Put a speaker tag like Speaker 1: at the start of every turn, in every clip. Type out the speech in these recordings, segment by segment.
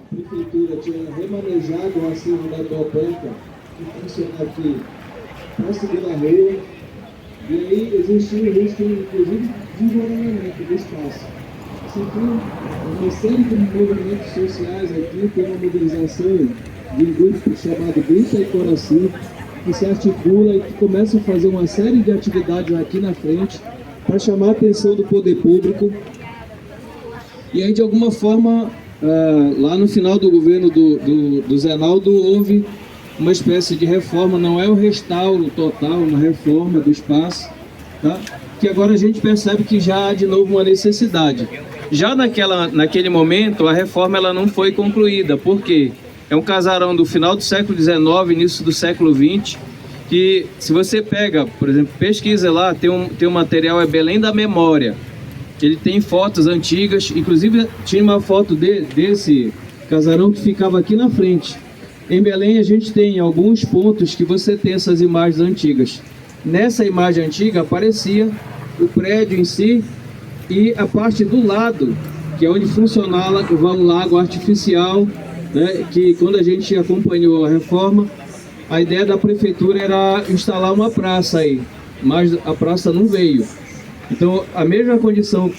Speaker 1: prefeitura tinha remanejado o acervo da Dopeca, que funciona aqui, para a segunda rua, e aí existia o risco, inclusive, de desmoronamento do espaço. Se for uma série de movimentos sociais aqui, tem uma mobilização de um grupo chamado Grita e Coraci, que se articula e que começa a fazer uma série de atividades aqui na frente para chamar a atenção do poder público. E aí, de alguma forma, lá no final do governo do Zenaldo, houve uma espécie de reforma, não é o restauro total, uma reforma do espaço, tá? Que agora a gente percebe que já há de novo uma necessidade. Já naquele momento, a reforma ela não foi concluída, porque é um casarão do final do século XIX, início do século XX, que se você pega, por exemplo, pesquisa lá, tem um material, é Belém da Memória, que ele tem fotos antigas, inclusive tinha uma foto desse casarão que ficava aqui na frente. Em Belém a gente tem alguns pontos que você tem essas imagens antigas. Nessa imagem antiga aparecia o prédio em si e a parte do lado, que é onde funcionava o lago artificial, né, que quando a gente acompanhou a reforma, a ideia da prefeitura era instalar uma praça aí, mas a praça não veio. Então a mesma condição,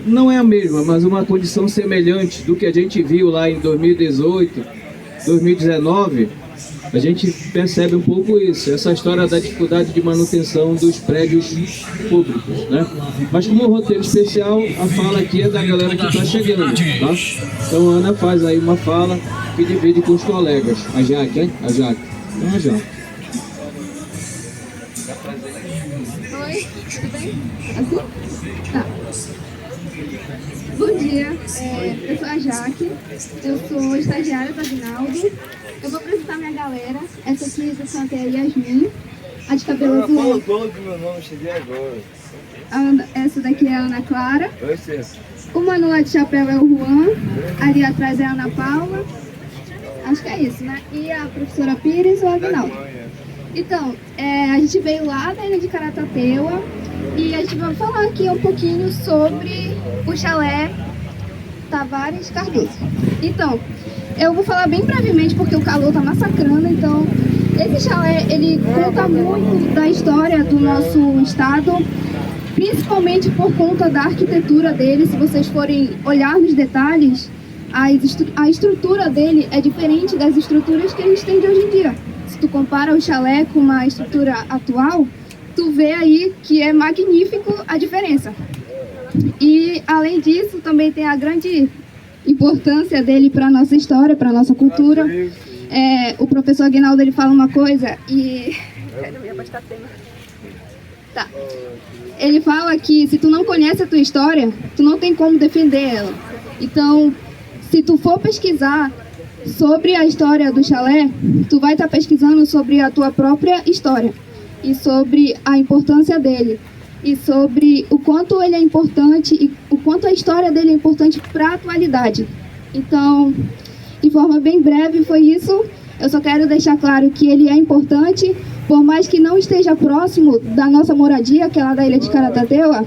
Speaker 1: não é a mesma, mas uma condição semelhante do que a gente viu lá em 2018, 2019, a gente percebe um pouco isso, essa história da dificuldade de manutenção dos prédios públicos, né? Mas como roteiro especial, a fala aqui é da galera que está chegando, tá? Então a Ana faz aí uma fala que divide com os colegas. A Jaque, hein? A Jaque. Então a Jaque.
Speaker 2: Oi, tudo bem? Assim? Tá. Bom dia, eu sou a Jaque, eu sou estagiária do Aguinaldo. Eu vou apresentar minha galera. Essa aqui do canto é a Yasmin, a de cabelo azul.
Speaker 3: Fala todo meu nome, cheguei agora.
Speaker 2: Essa daqui é a Ana Clara.
Speaker 3: Oi, César.
Speaker 2: O manual de chapéu é o Juan, ali atrás é a Ana Paula. Acho que é isso, né? E a professora Pires e o Aguinaldo. Então, a gente veio lá da ilha de Caratateua e a gente vai falar aqui um pouquinho sobre o chalé Tavares Cardoso. Então, eu vou falar bem brevemente porque o calor tá massacrando. Então, esse chalé, ele conta muito da história do nosso estado, principalmente por conta da arquitetura dele. Se vocês forem olhar nos detalhes, a estrutura dele é diferente das estruturas que a gente tem de hoje em dia. Se tu compara o chalé com uma estrutura atual, tu vê aí que é magnífico a diferença. E, além disso, também tem a grande importância dele para a nossa história, para a nossa cultura. O professor Aguinaldo, ele fala uma coisa e... Tá. Ele fala que se tu não conhece a tua história, tu não tem como defender ela. Então, se tu for pesquisar sobre a história do chalé, tu vai estar pesquisando sobre a tua própria história e sobre a importância dele e sobre o quanto ele é importante e o quanto a história dele é importante para a atualidade. Então, de forma bem breve, foi isso. Eu só quero deixar claro que ele é importante, por mais que não esteja próximo da nossa moradia, que é lá da ilha de Caratateua,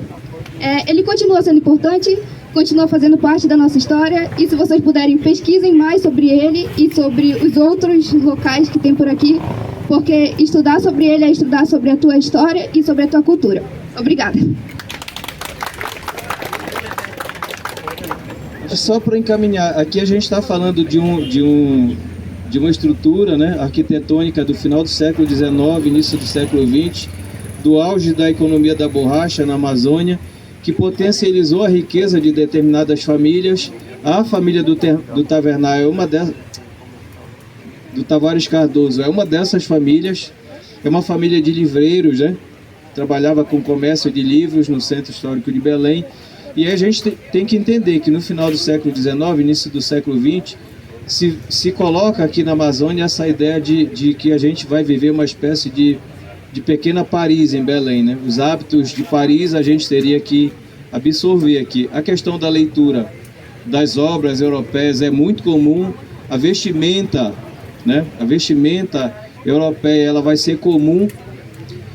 Speaker 2: ele continua sendo importante, continua fazendo parte da nossa história, e se vocês puderem, pesquisem mais sobre ele e sobre os outros locais que tem por aqui, porque estudar sobre ele é estudar sobre a tua história e sobre a tua cultura. Obrigada.
Speaker 1: Só para encaminhar, aqui a gente está falando de uma estrutura, né, arquitetônica do final do século XIX, início do século XX, do auge da economia da borracha na Amazônia, que potencializou a riqueza de determinadas famílias. A família do Tavernal é uma dessas, do Tavares Cardoso é uma dessas famílias, é uma família de livreiros, né? Trabalhava com comércio de livros no Centro Histórico de Belém. E a gente tem que entender que no final do século XIX, início do século XX, se coloca aqui na Amazônia essa ideia de que a gente vai viver uma espécie de pequena Paris em Belém, né? Os hábitos de Paris a gente teria que absorver aqui. A questão da leitura das obras europeias é muito comum. A vestimenta, né? A vestimenta europeia, ela vai ser comum.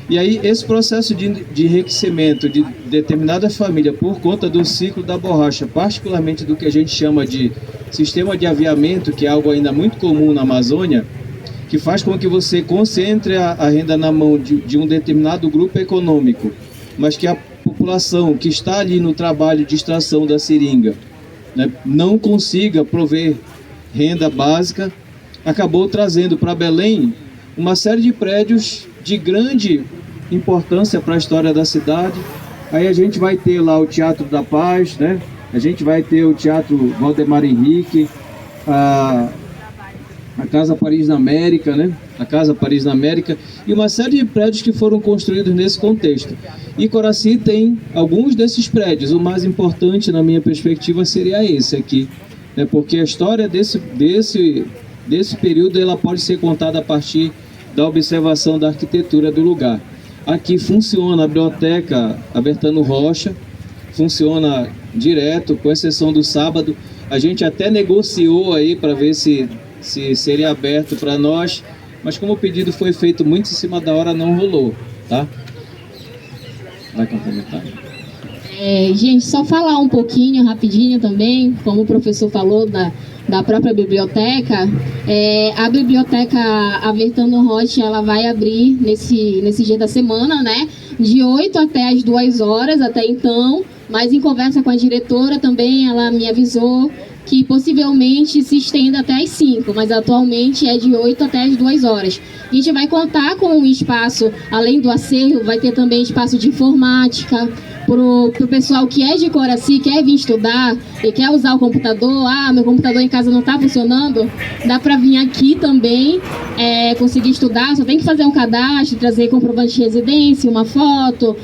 Speaker 1: E aí esse processo de enriquecimento de determinada família por conta do ciclo da borracha, particularmente do que a gente chama de sistema de aviamento, que é algo ainda muito comum na Amazônia, que faz com que você concentre a renda na mão de um determinado grupo econômico, mas que a população que está ali no trabalho de extração da seringa, né, não consiga prover renda básica, acabou trazendo para Belém uma série de prédios de grande importância para a história da cidade. Aí a gente vai ter lá o Teatro da Paz, né? A gente vai ter o Teatro Valdemar Henrique, a Casa Paris na América, né? A Casa Paris na América, e uma série de prédios que foram construídos nesse contexto. E Coraci tem alguns desses prédios. O mais importante, na minha perspectiva, seria esse aqui, né? Porque a história desse período ela pode ser contada a partir da observação da arquitetura do lugar. Aqui funciona a biblioteca Abertano Rocha, funciona direto, com exceção do sábado. A gente até negociou aí para ver se seria aberto para nós, mas como o pedido foi feito muito em cima da hora, não rolou, tá? Vai complementar.
Speaker 4: Gente, só falar um pouquinho, rapidinho também, como o professor falou da própria biblioteca. A biblioteca Abertano Rocha, ela vai abrir nesse dia da semana, né? De 8 até as 2 horas, até então, mas em conversa com a diretora também, ela me avisou que possivelmente se estenda até as 5, mas atualmente é de 8 até as 2 horas. A gente vai contar com um espaço, além do acervo, vai ter também espaço de informática, pro pessoal que é de Coraci, quer vir estudar e quer usar o computador. Meu computador em casa não está funcionando, dá para vir aqui também, conseguir estudar. Só tem que fazer um cadastro, trazer comprovante de residência, uma foto,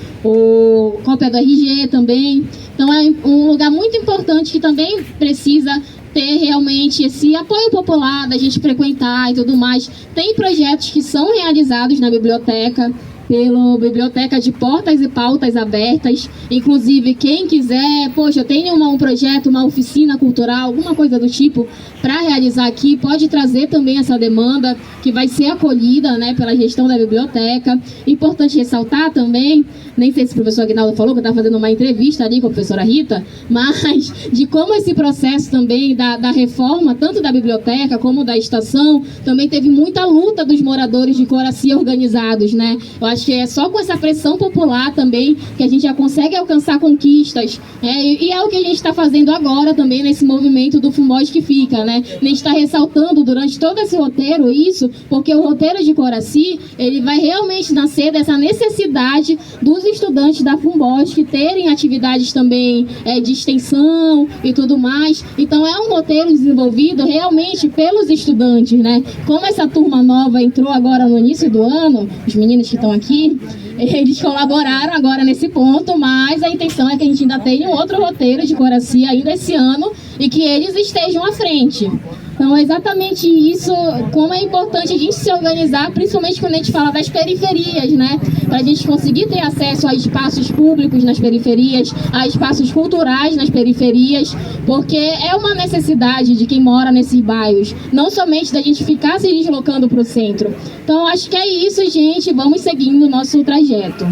Speaker 4: cópia do RG também. Então é um lugar muito importante que também precisa ter realmente esse apoio popular, da gente frequentar e tudo mais. Tem projetos que são realizados na biblioteca, pela Biblioteca de Portas e Pautas Abertas. Inclusive, quem quiser, eu tenho um projeto, uma oficina cultural, alguma coisa do tipo, para realizar aqui, pode trazer também essa demanda, que vai ser acolhida, né, pela gestão da biblioteca. Importante ressaltar também, nem sei se o professor Aguinaldo falou, que eu estava fazendo uma entrevista ali com a professora Rita, mas de como esse processo também da reforma, tanto da biblioteca como da estação, também teve muita luta dos moradores de Coraci organizados, né? Eu acho que é só com essa pressão popular também que a gente já consegue alcançar conquistas, e é o que a gente está fazendo agora também nesse movimento do Fumoz que Fica, né? A gente está ressaltando durante todo esse roteiro isso, porque o roteiro de Coraci, ele vai realmente nascer dessa necessidade dos estudantes da Fumoz que terem atividades também de extensão e tudo mais. Então é um roteiro desenvolvido realmente pelos estudantes, né? Como essa turma nova entrou agora no início do ano, os meninos que estão aqui, eles colaboraram agora nesse ponto, mas a intenção é que a gente ainda tenha um outro roteiro de Coraci ainda esse ano e que eles estejam à frente. Então é exatamente isso, como é importante a gente se organizar, principalmente quando a gente fala das periferias, né? Para a gente conseguir ter acesso a espaços públicos nas periferias, a espaços culturais nas periferias, porque é uma necessidade de quem mora nesses bairros, não somente da gente ficar se deslocando para o centro. Então acho que é isso, gente, vamos seguindo o nosso trajeto.